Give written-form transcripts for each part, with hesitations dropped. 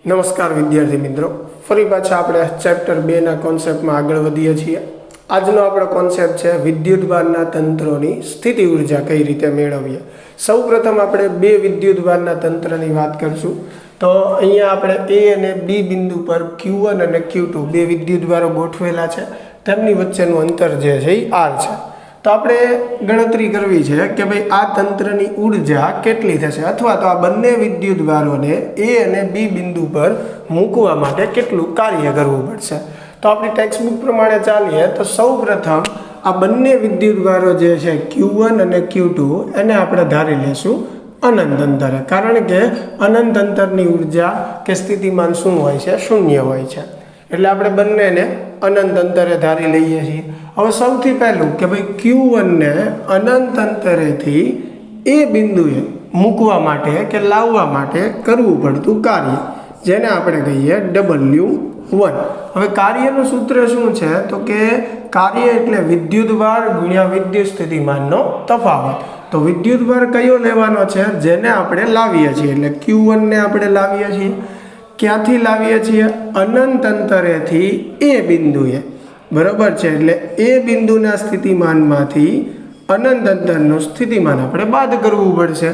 નમસ્કાર વિદ્યાર્થી મિત્રો, ફરી પાછા આપણે ચેપ્ટર 2ના કોન્સેપ્ટમાં આગળ વધીએ છીએ. આજનો આપણો કોન્સેપ્ટ છે વિદ્યુતભારના તંત્રોની સ્થિતિ ઉર્જા કઈ રીતે મેળવીએ. સૌપ્રથમ આપણે બે વિદ્યુતભારના તંત્રની વાત કરીશું. તો અહીંયા આપણે A અને B બિંદુ પર Q1 અને Q2 બે વિદ્યુતભારો ગોઠવેલા છે. તેમની વચ્ચેનું અંતર જે છે એ R છે. તો આપણે ગણતરી કરવી છે કે ભાઈ આ તંત્રની ઉર્જા કેટલી થશે, અથવા તો આ બંને વિદ્યુતભારોને A અને B બિંદુ પર મૂકવા માટે કેટલું કાર્ય કરવું પડશે. તો આપણી ટેક્સ્ટબુક પ્રમાણે ચાલીએ તો સૌપ્રથમ આ બંને વિદ્યુતભારો જે છે Q1 અને Q2 એને આપણે ધારી લેશું અનંત અંતરે, કારણ કે અનંત અંતરની ઉર્જા કે સ્થિતિમાન શું હોય છે? શૂન્ય હોય છે. એટલે આપણે બંનેને અનંત અંતરે ધારી લઈએ છીએ. હવે સૌથી પહેલું કે ભાઈ Q1 ને અનંત અંતરેથી એ બિંદુએ મૂકવા માટે કે લાવવા માટે કરવું પડતું કાર્ય, જેને આપણે કહીએ W1. હવે કાર્યનું સૂત્ર શું છે? તો કે કાર્ય એટલે વિદ્યુતભાર ગુણ્યા વિદ્યુત સ્થિતિમાનનો તફાવત. તો વિદ્યુતભાર કયો લેવાનો છે? જેને આપણે લાવીએ છીએ. એટલે Q1 ને આપણે લાવીએ છીએ. ક્યાંથી લાવીએ છીએ? અનંત અંતરેથી એ બિંદુએ. બરાબર છે. એટલે એ બિંદુના સ્થિતિમાનમાંથી અનંત અંતરનું સ્થિતિમાન આપણે બાદ કરવું પડશે.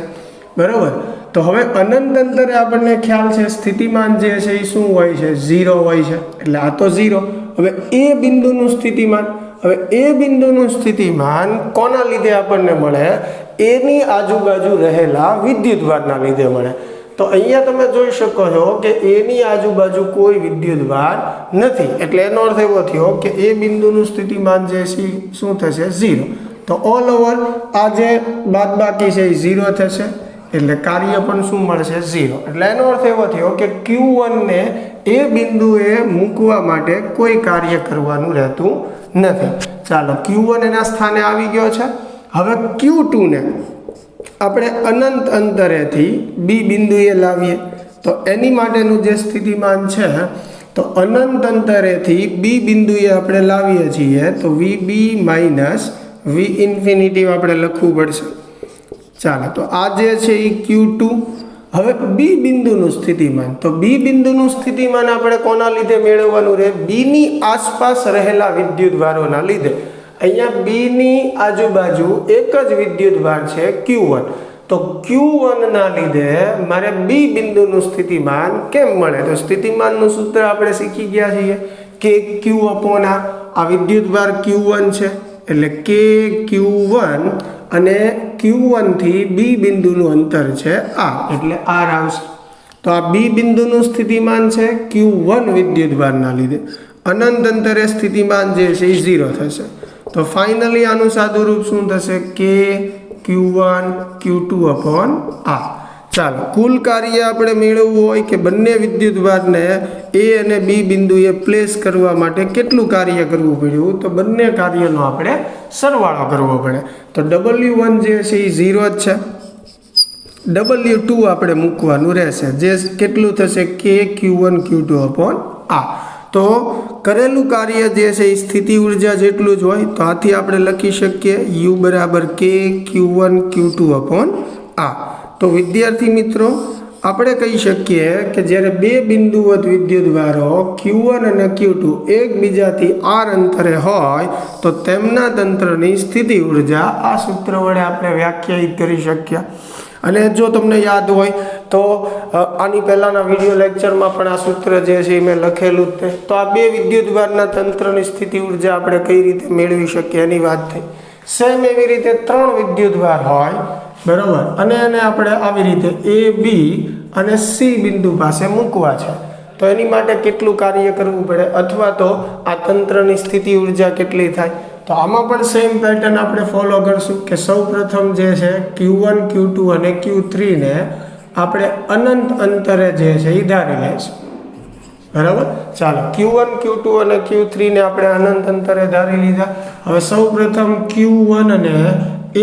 બરાબર. તો હવે અનંત અંતરે આપણને ખ્યાલ છે સ્થિતિમાન જે છે એ શું હોય છે? 0 હોય છે. એટલે આ તો 0. હવે એ બિંદુનું સ્થિતિમાન, હવે એ બિંદુનું સ્થિતિમાન કોના લીધે આપણને મળે? એની આજુબાજુ રહેલા વિદ્યુતભારના લીધે મળે. તો અહીંયા તમે જોઈ શકો છો કે એની આજુબાજુ કોઈ વિદ્યુતભાર નથી. એટલે એનો અર્થ એવો થયો કે એ બિંદુનું સ્થિતિમાન જે છે શું થશે? 0. તો ઓલ ઓવર આ જે બાદબાકી છે એ 0 થશે. એટલે કાર્ય પણ શું મળશે? 0. એટલે એનો અર્થ એવો થયો કે Q1 ને એ બિંદુએ મૂકવા માટે કોઈ કાર્ય કરવાનું રહેતું નથી. ચાલો, Q1 એના સ્થાને આવી ગયો છે. હવે Q2 ને આપણે અનંત અંતરેથી B બિંદુએ લાવીએ. તો એની માટેનું જે સ્થિતિમાન છે, તો અનંત અંતરેથી B બિંદુએ આપણે લાવીએ છીએ તો VB માઇનસ V ઇન્ફિનિટી આપણે લખવું પડશે. ચાલો, તો આ જે છે એ Q2. હવે B બિંદુનું સ્થિતિમાન, તો B બિંદુનું સ્થિતિમાન આપણે કોના લીધે મેળવવાનું રહે? B ની આસપાસ રહેલા વિદ્યુતભારોના લીધે. અહીંયા B ની આજુબાજુ એક જ વિદ્યુતભાર છે Q1. તો Q1 ના લીધે મારે B બિંદુનું સ્થિતિમાન કેમ મળે? તો સ્થિતિમાનનું સૂત્ર આપણે શીખી ગયા છીએ કે Q અપોન આ વિદ્યુતભાર Q1 છે. એટલે કે Q1 અને Q1 થી B બિંદુનું અંતર છે R, એટલે R આવશે. તો આ B બિંદુનું સ્થિતિમાન છે Q1 વિદ્યુતભારના લીધે. અનંત અંતરે સ્થિતિમાન જે છે એ 0 થશે. તો ફાઇનલી આનું સાદું રૂપ શું થશે? કે Q1 Q2 અપોન R. ચાલો, કુલ કાર્ય આપણે મેળવવું હોય કે બંને વિદ્યુતભારને A અને B બિંદુએ પ્લેસ કરવા માટે કેટલું કાર્ય કરવું પડ્યું? તો બંને કાર્યનો આપણે સરવાળો કરવો પડે. તો W1 જે છે એ 0 જ છે. W2 આપણે મૂકવાનું રહેશે, જે કેટલું થશે? કે Q1 Q2 અપોન R. તો કરેલું કાર્ય જે છે એ સ્થિતિ ઉર્જા જેટલું જ હોય. તો આથી આપણે લખી શકીએ U બરાબર કે Q1 Q2 અપોન R. તો વિદ્યાર્થી મિત્રો, આપણે કહી શકીએ કે જ્યારે બે બિંદુવત વિદ્યુતભારો Q1 અને Q2 એકબીજાથી R અંતરે હોય તો તેમના તંત્રની સ્થિતિ ઉર્જા આ સૂત્ર વડે આપણે વ્યાખ્યાયિત કરી શકીએ. અને જો તમને યાદ હોય તો આની પહેલાંના વિડીયો લેક્ચરમાં પણ આ સૂત્ર જે છે એ મેં લખેલું જ છે. તો આ બે વિદ્યુતભારના તંત્રની સ્થિતિ ઉર્જા આપણે કઈ રીતે મેળવી શકીએ એની વાત થઈ. સેમ એવી રીતે 3 વિદ્યુતભાર હોય, બરાબર, અને એને આપણે આવી રીતે A, B અને C બિંદુ પાસે મૂકવા છે. તો એની માટે કેટલું કાર્ય કરવું પડે, અથવા તો આ તંત્રની સ્થિતિ ઉર્જા કેટલી થાય? તો આમાં પણ સેમ પેટર્ન આપણે ફોલો કરશું કે સૌ પ્રથમ જે છે Q1 Q2 અને Q3 ને આપણે અનંત અંતરે જે છે એ ધારી લઈશું. બરાબર. ચાલો, Q1 Q2 અને Q3 ને આપણે અનંત અંતરે ધારી લીધા. હવે સૌ પ્રથમ Q1 ને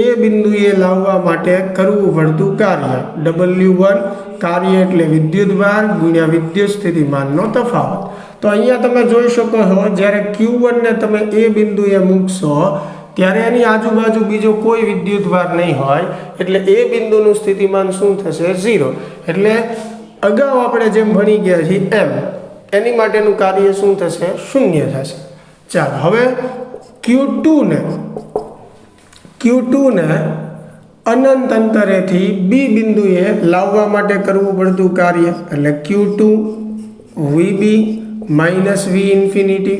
એ બિંદુએ લાવવા માટે કરવું પડતું કાર્ય W1. કાર્ય એટલે વિદ્યુતભાર ગુણ્યા વિદ્યુત સ્થિતિમાનનો તફાવત. તો અહીંયા તમે જોઈ શકો છો જ્યારે Q1 ને તમે એ બિંદુએ મૂકશો ત્યારે એની આજુબાજુ બીજો કોઈ વિદ્યુતભાર નહીં હોય. એટલે એ બિંદુનું સ્થિતિમાન શું થશે? 0. એટલે અગાઉ આપણે જેમ ભણી ગયા છીએ એમ એની માટેનું કાર્ય શું થશે? શૂન્ય થશે. ચાલો હવે Q2 ને અનંત અંતરેથી બી બિંદુએ લાવવા માટે કરવું પડતું કાર્ય એટલે Q2 VB માઇનસ વી ઇન્ફિનિટી,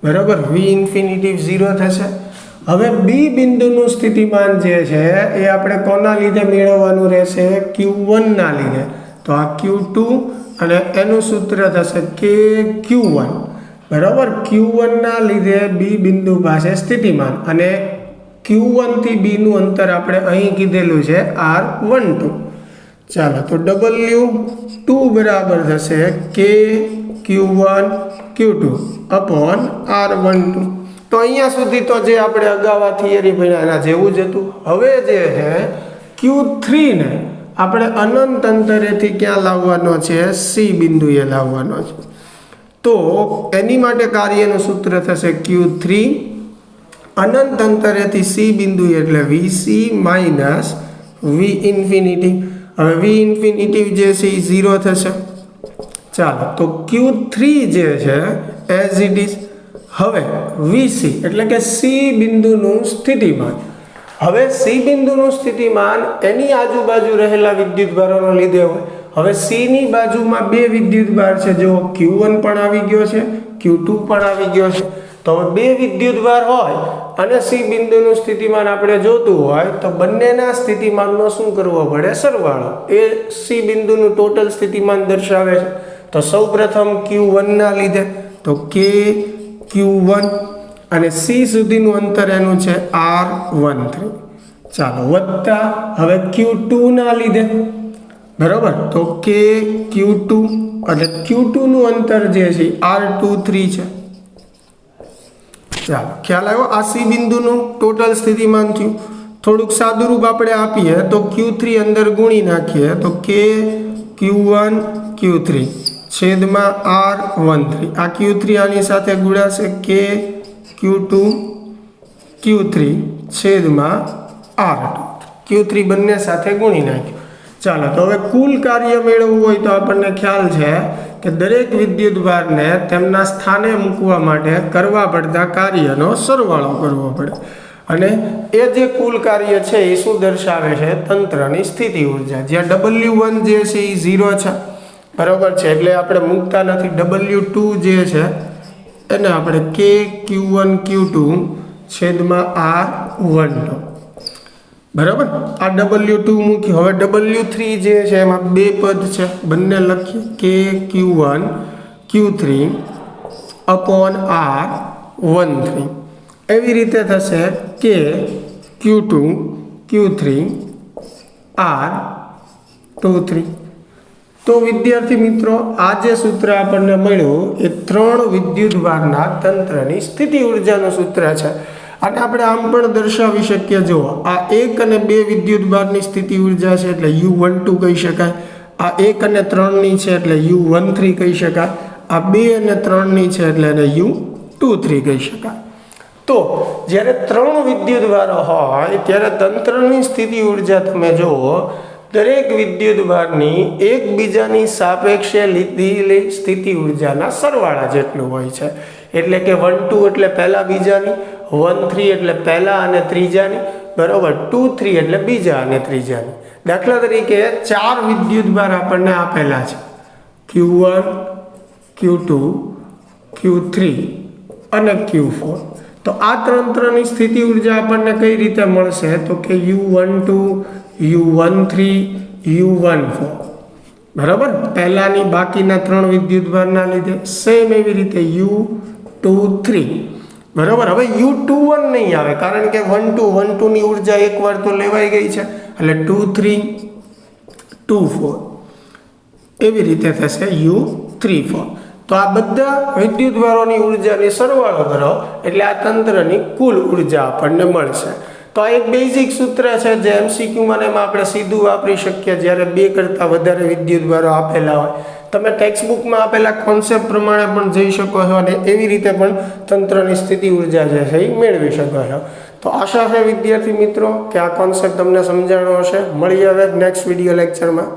બરાબર, વી ઇન્ફિનિટી 0 થશે. હવે બી બિંદુનું સ્થિતિમાન જે છે એ આપણે કોના લીધે મેળવવાનું રહેશે? Q1 ના લીધે. તો આ Q2 અને એનું સૂત્ર થશે KQ1, બરાબર. Q1 ના લીધે બી બિંદુ પાસે સ્થિતિમાન અને Q1 થી B નું અંતર આપણે અહીં કીધેલું છે R12. ચાલો તો W2 બરાબર થશે KQ1 Q2 અપોન R12. તો અહીંયા સુધી તો જે આપણે અગાઉ આ થિયરી ભણ્યા એના જેવું જ હતું. હવે જે છે Q3 ને આપણે અનંત અંતરેથી ક્યાં લાવવાનો છે? C બિંદુએ લાવવાનો છે. તો એની માટે કાર્યનું સૂત્ર થશે Q3 અનંત અંતરેથી C બિંદુ એટલે VC માઇનસ વી ઇન્ફિનિટી. હવે વી ઇન્ફિનિટી જે છે એ 0 થશે. ચાલો તો Q3 જે છે એઝ ઇટ ઇઝ. હવે VC એટલે કે C બિંદુનું સ્થિતિમાન. હવે C બિંદુનું સ્થિતિમાન એની આજુબાજુ રહેલા વિદ્યુતભારોને લીધે હોય. હવે C ની બાજુમાં બે વિદ્યુતભાર છે, જો Q1 પણ આવી ગયો છે, Q2 પણ આવી ગયો છે. તો હવે બે વિદ્યુતભાર હોય અને C બિંદુનું સ્થિતિમાન આપણે જોતું હોય તો બંનેના સ્થિતિમાનનો શું કરવો પડે? સરવાળો. એ C બિંદુનું ટોટલ સ્થિતિમાન દર્શાવે છે. તો સૌપ્રથમ Q1 ના લીધે તો KQ1 અને C સુધીનું અંતર એનું છે R13. ચાલો વત્તા હવે Q2 ના લીધે, બરાબર, તો KQ2 અને Q2 નું અંતર જે છે R23 છે. ચાલો ખ્યાલ આવ્યો? આ C બિંદુનું ટોટલ સ્થિતિમાન થયું. થોડુંક સાદુરૂપ આપણે આપીએ તો Q3 અંદર ગુણી નાખીએ તો KQ1 Q3 છેદમાં R13. આ Q3 આની સાથે ગુણાશે KQ2 Q3 છેદમાં R2. Q3 બંને સાથે ગુણી નાખ્યું. ચાલો તો હવે કુલ કાર્ય મેળવવું હોય તો આપણને ખ્યાલ છે કે દરેક વિદ્યુતભારને તેમના સ્થાને મૂકવા માટે કરવા પડતા કાર્યનો સરવાળો કરવો પડે અને એ જે કુલ કાર્ય છે એ શું દર્શાવે છે? તંત્રની સ્થિતિ ઉર્જા. જ્યાં W1 જે છે એ 0 છે, બરાબર છે, એટલે આપણે મૂકતા નથી. W2 જે છે એને આપણે KQ1 Q2 છેદમાં R12, બરાબર. આ W2 મૂકી. હવે W3 જે છે એમાં બે પદ છે, બંને લખીએ KQ1 Q3 અપોન R13. એવી રીતે થશે KQ2 Q3 R23. તો વિદ્યાર્થી મિત્રો, આ જે સૂત્ર આપણને મળ્યું એ ત્રણ વિદ્યુતભારના તંત્રની સ્થિતિ ઉર્જાનું સૂત્ર છે. અને આપણે આમ પણ દર્શાવી શકીએ, જો આ 1 અને 2 વિદ્યુતભારની સ્થિતિ ઉર્જા છે એટલે U12 કહી શકાય. આ 1 અને 3ની છે એટલે U13 કહી શકાય. આ 2 અને 3ની છે એટલે એને U23 કહી શકાય. તો જ્યારે 3 વિદ્યુતભારો હોય ત્યારે તંત્રની સ્થિતિ ઉર્જા તમે જુઓ, દરેક વિદ્યુતભારની એકબીજાની સાપેક્ષે લીધેલી સ્થિતિ ઉર્જાના સરવાળા જેટલું હોય છે. એટલે કે 1-2 એટલે પહેલા બીજાની, 1-3 એટલે પહેલા અને ત્રીજાની, બરાબર, 2-3 એટલે બીજા અને ત્રીજાની. દાખલા તરીકે 4 વિદ્યુતભાર આપણને આપેલા છે, Q1 Q2 Q3 અને Q4. તો આ ત્રણની સ્થિતિ ઉર્જા આપણને કઈ રીતે મળશે? તો કે U12 U13 U14, બરાબર, પહેલાની બાકીના 3 વિદ્યુતભારના લીધે. સેમ એવી રીતે U23, બરાબર. હવે U21 નહીં આવે કારણ કે 1-2 ની ઉર્જા એકવાર તો લેવાઈ ગઈ છે એટલે 2-3 2-4 એવી રીતે થશે U34. તો આ બધા વિદ્યુતભારોની ઉર્જાની સરવાળો કરો એટલે આ તંત્રની કુલ ઉર્જા આપણને મળશે. તો આ એક બેઝિક સૂત્ર છે જે MCQમાં એમાં આપણે સીધું વાપરી શકીએ જ્યારે 2 કરતાં વધારે વિદ્યુતભારો આપેલા હોય. તમે ટેક્સ્ટબુકમાં આપેલા કોન્સેપ્ટ પ્રમાણે પણ જઈ શકો છો અને એવી રીતે પણ તંત્રની સ્થિતિ ઉર્જા જે છે એ મેળવી શકો છો. તો આશા છે વિદ્યાર્થી મિત્રો કે આ કોન્સેપ્ટ તમને સમજાણો હશે. મળીએ હવે નેક્સ્ટ વિડીયો લેક્ચરમાં.